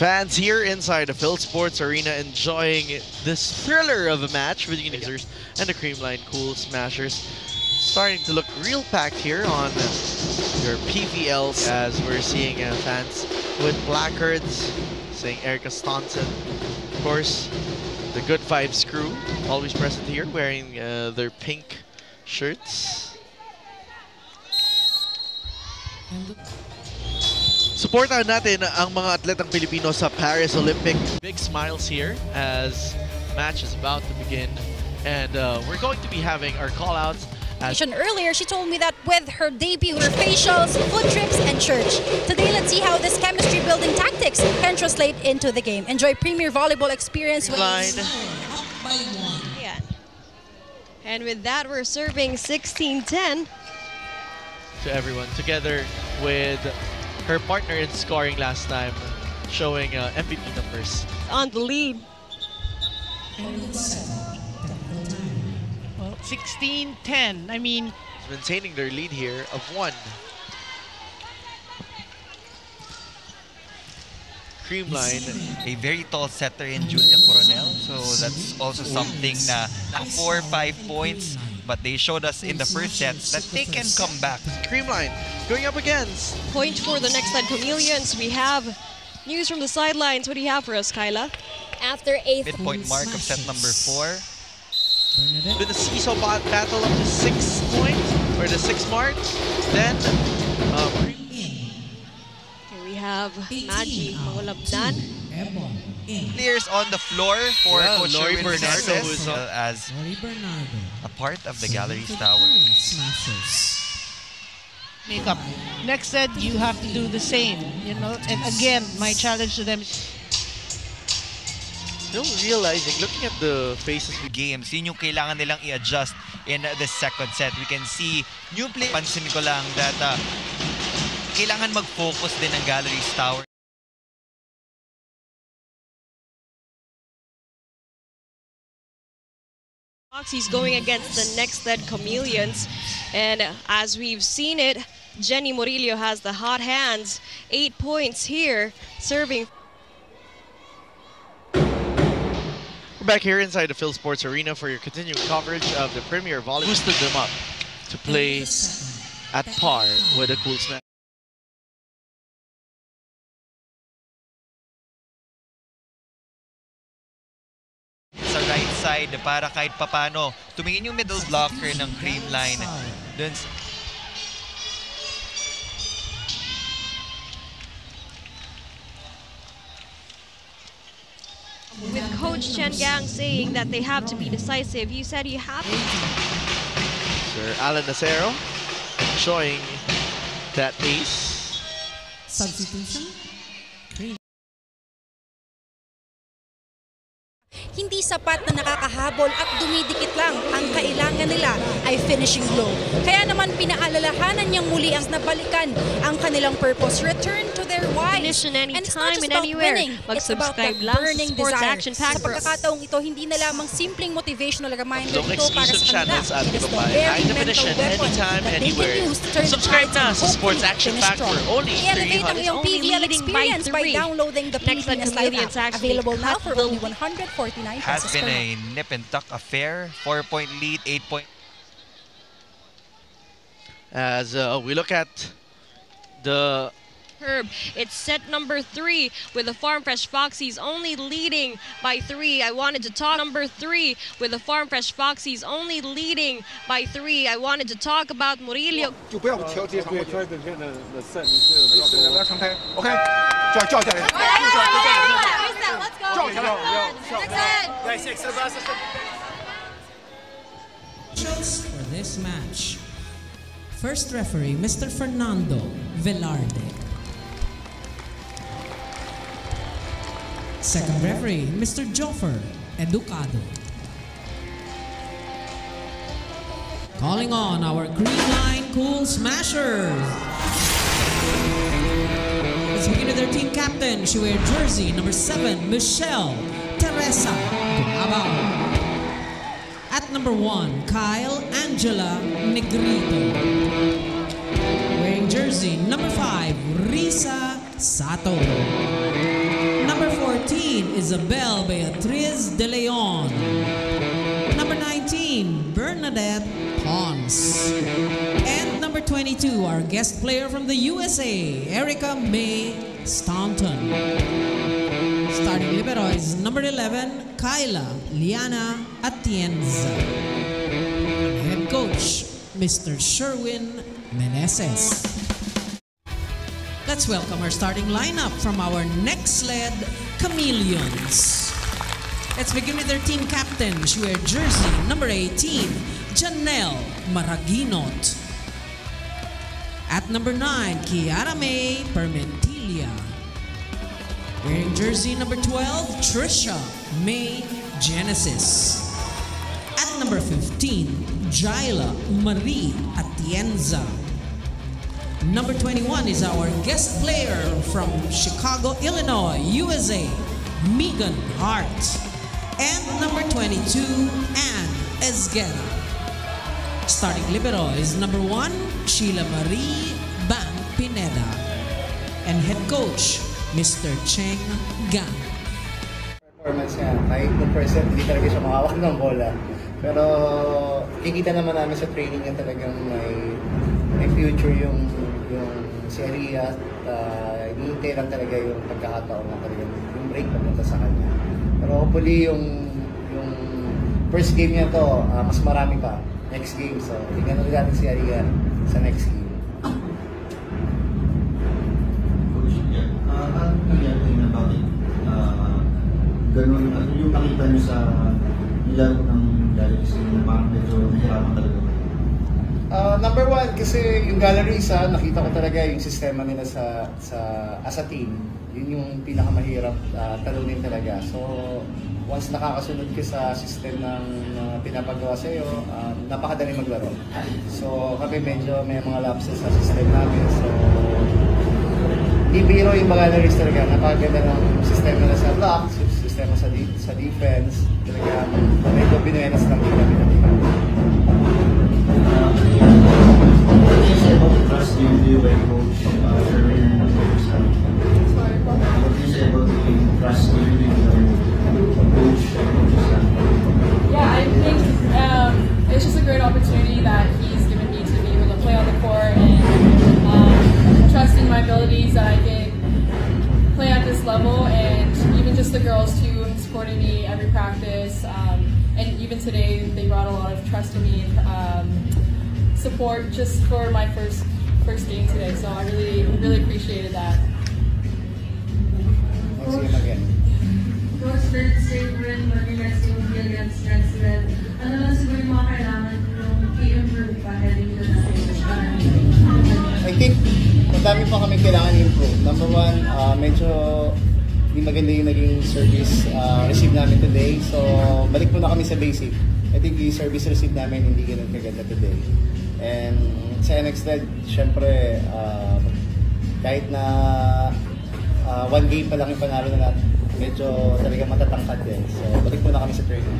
Fans here inside the Phil Sports Arena enjoying this thriller of a match between the Lasers and the Creamline Cool Smashers. Starting to look real packed here on your PVLs as we're seeing fans with placards saying Erica Staunton. Of course, the Good Vibes crew always present here wearing their pink shirts. Supportahan natin ang mga atletang Pilipino sa Paris Olympic. Big smiles here as match is about to begin, and we're going to be having our call-outs. Earlier, she told me that with her debut, her facials, foot trips, and church. Today, let's see how this chemistry-building tactics can translate into the game. Enjoy premier volleyball experience with yeah. And with that, we're serving 16-10 to everyone, together with her partner in scoring last time, showing MVP numbers. on the lead. Well, 16-10. I mean, maintaining their lead here of 1. Creamline. A very tall setter in Julia Coronel, so that's also something na 4 or 5 points, but they showed us in the first set that they can come back. Creamline going up against. Point for the next leg Chameleons. We have news from the sidelines. What do you have for us, Kyla? after 8th Midpoint mark of set number 4. Been a seesaw battle up to 6 points, or the 6 mark. Then, Here we have Maggie Mangulabdan. Players on the floor for Coach Lori Sherwin Bernardo, Meneses, who's as a part of the gallery's tower. makeup. Next set, you have to do the same, you know. And again, my challenge to them is realizing, looking at the faces Games, yun yung kailangan nilang i-adjust in the second set. We can see new play. Pansin ko lang that kailangan mag-focus din ang gallery's tower. Foxy's going against the next led Chameleons. And as we've seen it, Jenny Murillo has the hot hands. 8 points here, serving. We're back here inside the Phil Sports Arena for your continuing coverage of the Premier Volleyball. Boosted them up to play at par with the Cool Smash. Sa right side para kahit papano tumingin yung middle blocker ng Creamline. Dun With Coach Chen Gang saying that they have to be decisive, you said you have to. Sir Alan Nacero showing that ace. Substitution. Hindi sapat na nakakahabol at dumidikit lang. Ang kailangan nila ay finishing blow. Kaya naman pinaalalahanan niyang muli ang nabalikan ang kanilang purpose. Return to their why. Finish in any And it's not time just and about anywhere. winning. It's about that Mag-subscribe lang sa burning Sports desire. Action Pack Sa for us. pagkakataong ito, hindi na lamang simpleng motivational reminder Tatlong ito para exclusive sa kanila. channels at It is the Ibabae. very High definition, mental weapon anytime, that they anywhere. can use to turn the Subscribe tides na and sa Sports hopefully Action finish Pack for strong. only I-elevate ang 300. iyong Only PVL leading by experience by 3. downloading the Next led PVS Live Chameleons app. actually Available now cut for the only 149 has pesos been per a month. nip and tuck affair. 4-point lead, 8-point. As we look at the Herb. It's set number 3 with the Farm Fresh Foxies only leading by 3. I wanted to talk number 3 with the Farm Fresh Foxies only leading by 3. I wanted to talk about Murillo. 就不要调节长，我觉得的set 不要常态，OK，叫下来，叫下来，Choice for this match. First referee, Mr. Fernando Velarde. Second referee, Mr. Joffer Educado. Calling on our Creamline Cool Smashers. Let's begin with their team captain. She wears jersey number 7, Michelle Teresa Dumabao. At number 1, Kyle Angela Negrito. Wearing jersey number 5, Risa Sato. Number 14, Isabel Beatriz De Leon. Number 19, Bernadette Pons. And number 22, our guest player from the USA, Erica May Staunton. Starting libero is number 11, Kyla Liana Atienza. Head coach, Mr. Sherwin Meneses. Let's welcome our starting lineup from our next sled, Chameleons. Let's begin with their team captain. She wears jersey number 18, Janelle Maraginot. At number 9, Kiara May Permentilla. Wearing jersey number 12, Trisha May Genesis. At number 15, Jaila Marie Atienza. Number 21 is our guest player from Chicago, Illinois, USA, Megan Hart. And number 22, Anne Esguerra. Starting libero is number 1, Sheila Marie Bang Pineda. And head coach, Mr. Cheng Gang. Performance niya, kahit nung present, hindi talaga siya makawak ng bola. Pero kikita naman namin sa training niya talagang may future yung si Aria. Hinihintay lang talaga yung pagkakataon na talaga yung break papunta sa kanya. Pero hopefully yung first game niya to, mas marami pa next game. So tingnan ulit natin si Aria sa next game. Coach, ano nangyari na bakit ganun, ano yung nakita niyo sa nilaro ng galleries na parang medyo nahirapan talaga? Number 1, kasi yung galleries, nakita ko talaga yung sistema nila as a team. Yun yung pinakamahirap talunin talaga. So, once nakakasunod ka sa system ng pinapagawa sa'yo, napakadali maglaro. So, kami medyo may mga lapses sa system namin. So, ibiro yung mga galleries talaga. Napakaganda ng sistema nila sa block, sistema sa defense. Talaga, medyo binuenas lang din namin. What do you say about the trust you and coach Sherwin and yourself? What do you say about the trust you and coach yourself? Yeah, I think it's just a great opportunity that he's given me to be able to play on the court and trust in my abilities that I can play at this level, and even just the girls too supporting me every practice. And even today, they brought a lot of trust to me and support just for my first game today. So I really appreciated that. I'll see him again. Coach, let's say we're in next game against next red. Ano lang siguro yung mga kailangan yung i-improve pa heading to the stage? I think madami pa kami kailangan i-improve. Number 1, medyo hindi maganda yung naging service receive namin today. So, balik muna kami sa basic. I think yung service receive namin hindi ganun kaganda today. And sa NXT, syempre, kahit na 1 game pa lang yung panalo na natin, medyo talaga matatangkad din. So, balik muna kami sa training.